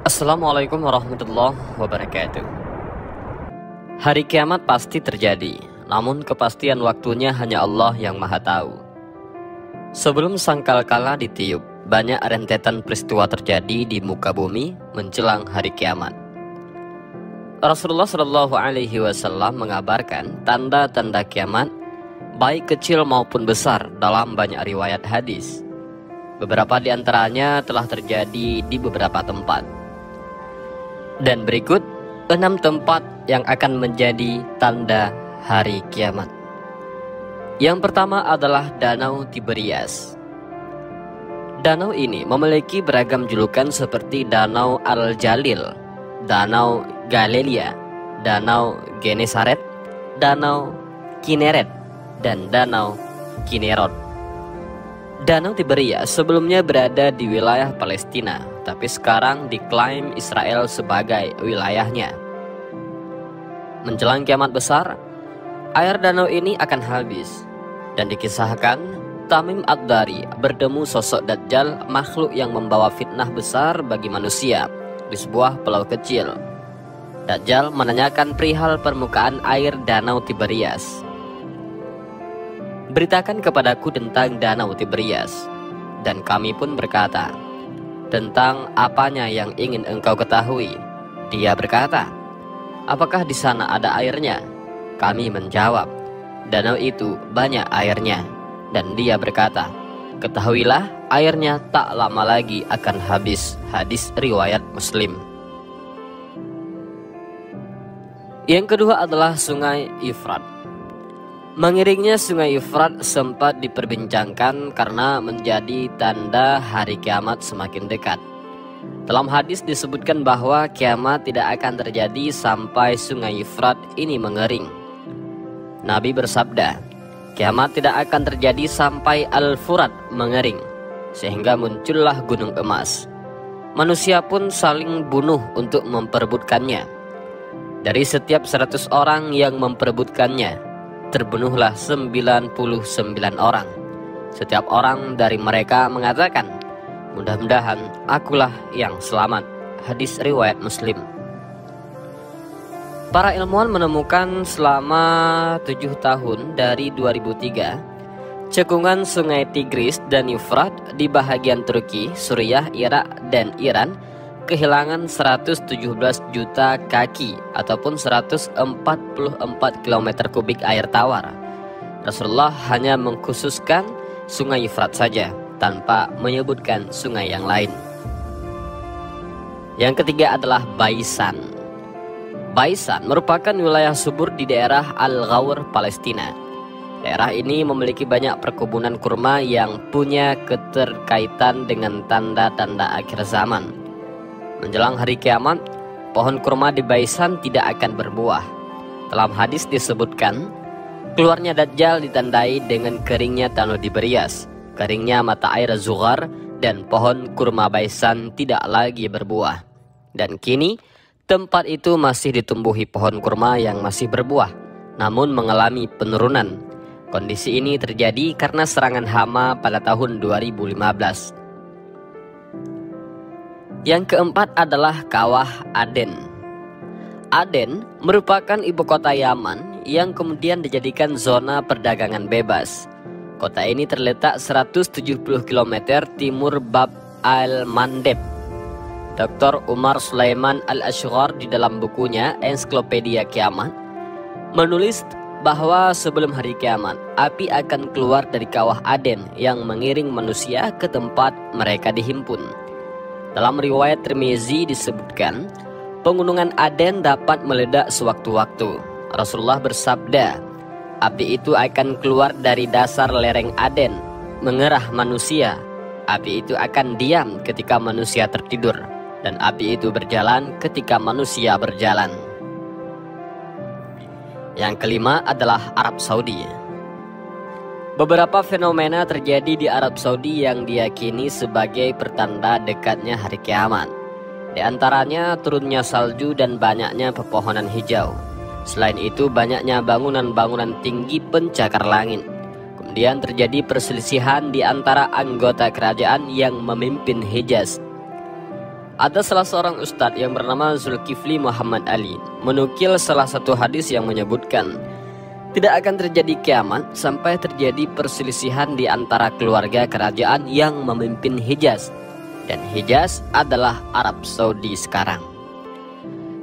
Assalamualaikum warahmatullahi wabarakatuh. Hari kiamat pasti terjadi, namun kepastian waktunya hanya Allah yang Maha Tahu. Sebelum sangkakala ditiup, banyak rentetan peristiwa terjadi di muka bumi menjelang hari kiamat. Rasulullah Shallallahu Alaihi Wasallam mengabarkan tanda-tanda kiamat, baik kecil maupun besar, dalam banyak riwayat hadis. Beberapa di antaranya telah terjadi di beberapa tempat. Dan berikut 6 tempat yang akan menjadi tanda hari kiamat. Yang pertama adalah Danau Tiberias. Danau ini memiliki beragam julukan seperti Danau Al-Jalil, Danau Galilea, Danau Genesaret, Danau Kineret, dan Danau Kinerot. Danau Tiberias sebelumnya berada di wilayah Palestina, tapi sekarang diklaim Israel sebagai wilayahnya. Menjelang kiamat besar, air danau ini akan habis, dan dikisahkan Tamim Ad-Dari bertemu sosok Dajjal, makhluk yang membawa fitnah besar bagi manusia di sebuah pulau kecil. Dajjal menanyakan perihal permukaan air Danau Tiberias. Beritakan kepadaku tentang Danau Tiberias. Dan kami pun berkata, tentang apanya yang ingin engkau ketahui? Dia berkata, apakah di sana ada airnya? Kami menjawab, danau itu banyak airnya. Dan dia berkata, ketahuilah airnya tak lama lagi akan habis. Hadis riwayat Muslim. Yang kedua adalah Sungai Efrat. Mengiringnya Sungai Efrat sempat diperbincangkan karena menjadi tanda hari kiamat semakin dekat. Dalam hadis disebutkan bahwa kiamat tidak akan terjadi sampai Sungai Efrat ini mengering. Nabi bersabda, kiamat tidak akan terjadi sampai Al-Furat mengering, sehingga muncullah gunung emas. Manusia pun saling bunuh untuk memperebutkannya. Dari setiap 100 orang yang memperebutkannya, terbunuhlah 99 orang. Setiap orang dari mereka mengatakan, mudah-mudahan akulah yang selamat. Hadis riwayat Muslim. Para ilmuwan menemukan selama 7 tahun dari 2003, cekungan Sungai Tigris dan Efrat di bahagian Turki, Suriah, Irak, dan Iran kehilangan 117 juta kaki ataupun 144 km kubik air tawar. Rasulullah hanya mengkhususkan Sungai Efrat saja, tanpa menyebutkan sungai yang lain. Yang ketiga adalah Baisan. Baisan merupakan wilayah subur di daerah Al-Ghawr, Palestina. Daerah ini memiliki banyak perkebunan kurma yang punya keterkaitan dengan tanda-tanda akhir zaman. Menjelang hari kiamat, pohon kurma di Baisan tidak akan berbuah. Dalam hadis disebutkan, keluarnya Dajjal ditandai dengan keringnya Danau Tiberias, keringnya mata air Zughar, dan pohon kurma Baisan tidak lagi berbuah. Dan kini, tempat itu masih ditumbuhi pohon kurma yang masih berbuah, namun mengalami penurunan. Kondisi ini terjadi karena serangan hama pada tahun 2015. Yang keempat adalah Kawah Aden. Aden merupakan ibu kota Yaman yang kemudian dijadikan zona perdagangan bebas. Kota ini terletak 170 km timur Bab al-Mandeb. Dr. Umar Sulaiman Al-Ashghar di dalam bukunya Ensiklopedia Kiamat menulis bahwa sebelum hari kiamat, api akan keluar dari Kawah Aden yang mengiring manusia ke tempat mereka dihimpun. Dalam riwayat Tirmizi disebutkan, pegunungan Aden dapat meledak sewaktu-waktu. Rasulullah bersabda, api itu akan keluar dari dasar lereng Aden, mengerah manusia. Api itu akan diam ketika manusia tertidur, dan api itu berjalan ketika manusia berjalan. Yang kelima adalah Arab Saudi. Beberapa fenomena terjadi di Arab Saudi yang diyakini sebagai pertanda dekatnya hari kiamat. Di antaranya turunnya salju dan banyaknya pepohonan hijau. Selain itu banyaknya bangunan-bangunan tinggi pencakar langit. Kemudian terjadi perselisihan di antara anggota kerajaan yang memimpin Hijaz. Ada salah seorang ustadz yang bernama Zulkifli Muhammad Ali menukil salah satu hadis yang menyebutkan tidak akan terjadi kiamat sampai terjadi perselisihan di antara keluarga kerajaan yang memimpin Hijaz. Dan Hijaz adalah Arab Saudi sekarang.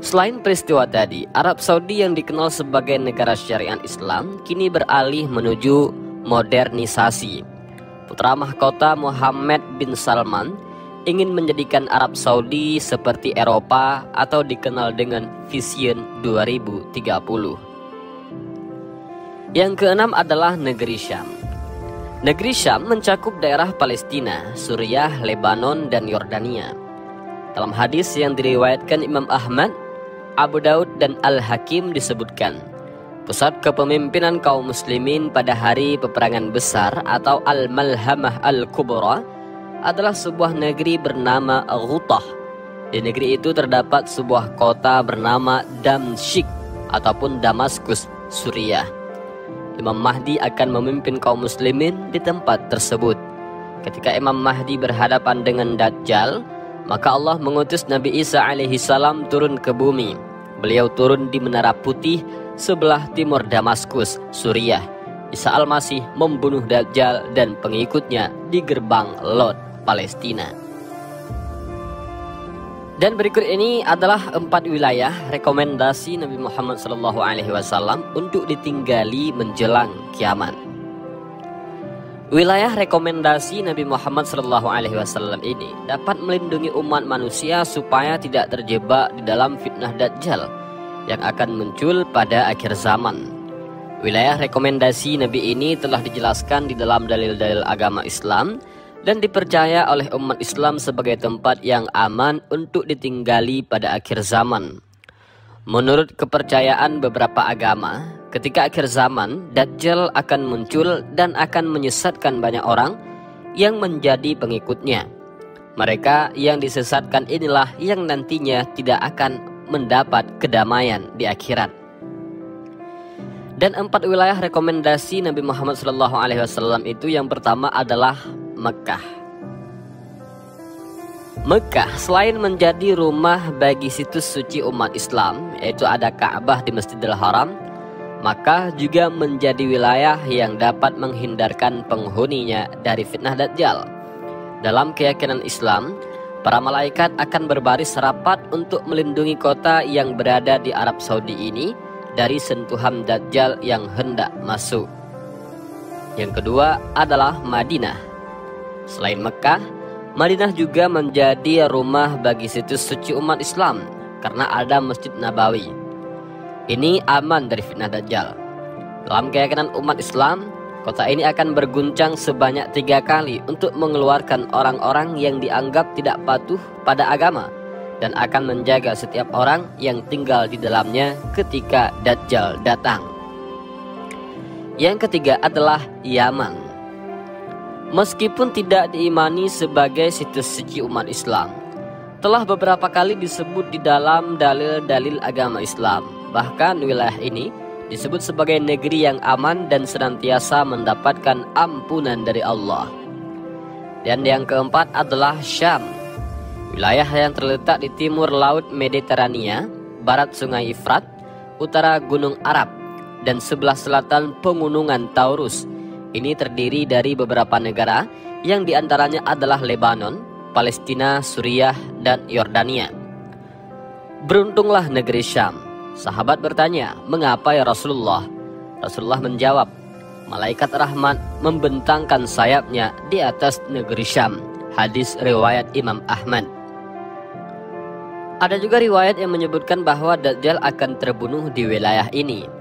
Selain peristiwa tadi, Arab Saudi yang dikenal sebagai negara syariat Islam kini beralih menuju modernisasi. Putra mahkota Muhammad bin Salman ingin menjadikan Arab Saudi seperti Eropa atau dikenal dengan Vision 2030. Yang keenam adalah negeri Syam. Negeri Syam mencakup daerah Palestina, Suriah, Lebanon, dan Yordania. Dalam hadis yang diriwayatkan Imam Ahmad, Abu Daud, dan Al-Hakim disebutkan, pusat kepemimpinan kaum muslimin pada hari peperangan besar atau Al-Malhamah Al-Kubra adalah sebuah negeri bernama Ghutah. Di negeri itu terdapat sebuah kota bernama Damsyik ataupun Damaskus, Suriah. Imam Mahdi akan memimpin kaum muslimin di tempat tersebut. Ketika Imam Mahdi berhadapan dengan Dajjal, maka Allah mengutus Nabi Isa alaihi salam turun ke bumi. Beliau turun di Menara Putih sebelah timur Damaskus, Suriah. Isa al-Masih membunuh Dajjal dan pengikutnya di gerbang Lod, Palestina. Dan berikut ini adalah 4 wilayah rekomendasi Nabi Muhammad SAW untuk ditinggali menjelang kiamat. Wilayah rekomendasi Nabi Muhammad SAW ini dapat melindungi umat manusia supaya tidak terjebak di dalam fitnah Dajjal yang akan muncul pada akhir zaman. Wilayah rekomendasi Nabi ini telah dijelaskan di dalam dalil-dalil agama Islam dan dipercaya oleh umat Islam sebagai tempat yang aman untuk ditinggali pada akhir zaman. Menurut kepercayaan beberapa agama, ketika akhir zaman, Dajjal akan muncul dan akan menyesatkan banyak orang yang menjadi pengikutnya. Mereka yang disesatkan inilah yang nantinya tidak akan mendapat kedamaian di akhirat. Dan 4 wilayah rekomendasi Nabi Muhammad SAW itu yang pertama adalah Mekah. Mekah selain menjadi rumah bagi situs suci umat Islam, yaitu ada Ka'bah di Masjidil Haram, maka juga menjadi wilayah yang dapat menghindarkan penghuninya dari fitnah Dajjal. Dalam keyakinan Islam, para malaikat akan berbaris rapat untuk melindungi kota yang berada di Arab Saudi ini dari sentuhan Dajjal yang hendak masuk. Yang kedua adalah Madinah. Selain Mekah, Madinah juga menjadi rumah bagi situs suci umat Islam karena ada Masjid Nabawi. Ini aman dari fitnah Dajjal. Dalam keyakinan umat Islam, kota ini akan berguncang sebanyak 3 kali untuk mengeluarkan orang-orang yang dianggap tidak patuh pada agama dan akan menjaga setiap orang yang tinggal di dalamnya ketika Dajjal datang. Yang ketiga adalah Yaman. Meskipun tidak diimani sebagai situs suci umat Islam, telah beberapa kali disebut di dalam dalil-dalil agama Islam. Bahkan wilayah ini disebut sebagai negeri yang aman dan senantiasa mendapatkan ampunan dari Allah. Dan yang keempat adalah Syam. Wilayah yang terletak di timur Laut Mediterania, barat Sungai Efrat, utara Gunung Arab, dan sebelah selatan Pegunungan Taurus. Ini terdiri dari beberapa negara yang diantaranya adalah Lebanon, Palestina, Suriah, dan Yordania. Beruntunglah negeri Syam. Sahabat bertanya, mengapa ya Rasulullah? Rasulullah menjawab, malaikat rahmat membentangkan sayapnya di atas negeri Syam. Hadis riwayat Imam Ahmad. Ada juga riwayat yang menyebutkan bahwa Dajjal akan terbunuh di wilayah ini.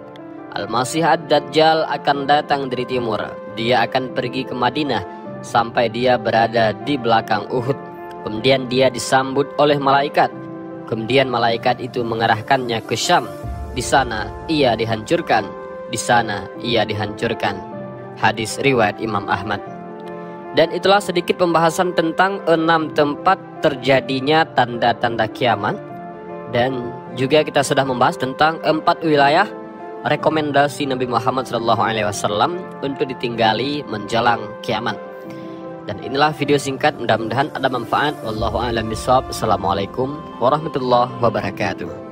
Al-Masih Ad-Dajjal akan datang dari timur. Dia akan pergi ke Madinah sampai dia berada di belakang Uhud. Kemudian dia disambut oleh malaikat. Kemudian malaikat itu mengarahkannya ke Syam. Di sana ia dihancurkan. Di sana ia dihancurkan. Hadis riwayat Imam Ahmad. Dan itulah sedikit pembahasan tentang 6 tempat terjadinya tanda-tanda kiamat. Dan juga kita sudah membahas tentang 4 wilayah rekomendasi Nabi Muhammad SAW untuk ditinggali menjelang kiamat. Dan inilah video singkat, mudah-mudahan ada manfaat. Wallahu a'lam bishawab. Assalamualaikum warahmatullahi wabarakatuh.